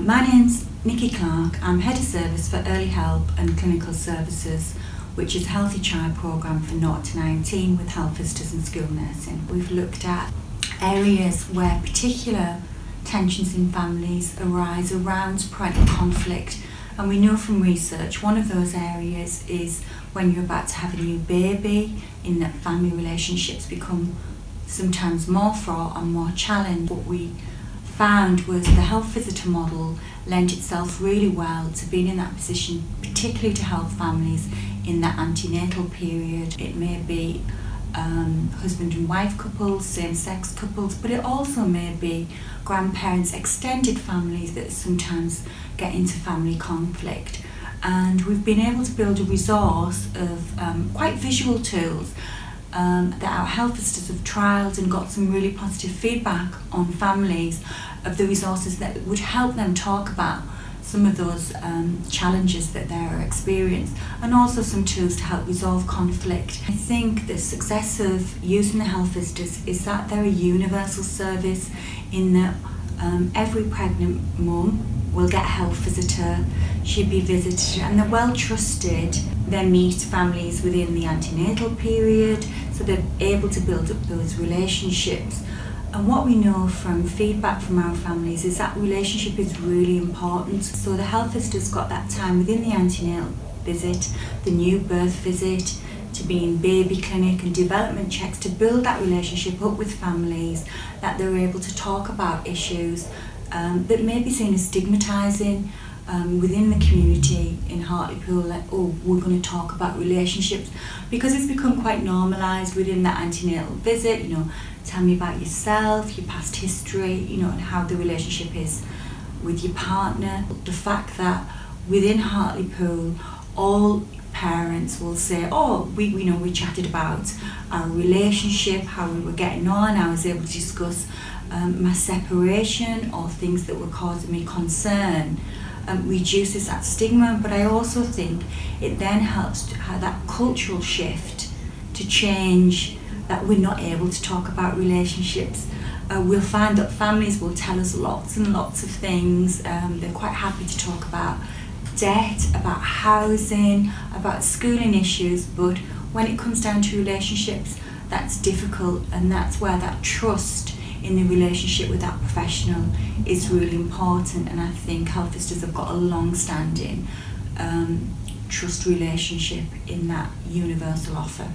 My name's Nikki Clark. I'm Head of Service for Early Help and Clinical Services, which is a Healthy Child programme for 0 to 19 with health visitors and school nursing. We've looked at areas where particular tensions in families arise around parental conflict, and we know from research one of those areas is when you're about to have a new baby, in that family relationships become sometimes more fraught and more challenged. What we found was the health visitor model lent itself really well to being in that position, particularly to help families in that antenatal period. It may be husband and wife couples, same-sex couples, but it also may be grandparents, extended families that sometimes get into family conflict. And we've been able to build a resource of quite visual tools that our health visitors have trialled and got some really positive feedback on families of the resources that would help them talk about some of those challenges that they're experiencing, and also some tools to help resolve conflict. I think the success of using the health visitors is that they're a universal service in that every pregnant mum will get a health visitor, she'll be visited, and they're well trusted. They meet families within the antenatal period, so they're able to build up those relationships. And what we know from feedback from our families is that relationship is really important. So the health visitor's got that time within the antenatal visit, the new birth visit, to be in baby clinic and development checks, to build that relationship up with families, that they're able to talk about issues that may be seen as stigmatising within the community in Hartlepool, like, oh, we're going to talk about relationships, because it's become quite normalised within that antenatal visit, tell me about yourself, your past history, and how the relationship is with your partner. The fact that within Hartlepool, all parents will say, oh, we chatted about our relationship, how we were getting on, I was able to discuss my separation or things that were causing me concern, reduces that stigma. But I also think it then helps to have that cultural shift to change, that we're not able to talk about relationships. We'll find that families will tell us lots and lots of things. They're quite happy to talk about debt, about housing, about schooling issues, but when it comes down to relationships, that's difficult, and that's where that trust in the relationship with that professional is really important. And I think health visitors have got a long-standing trust relationship in that universal offer.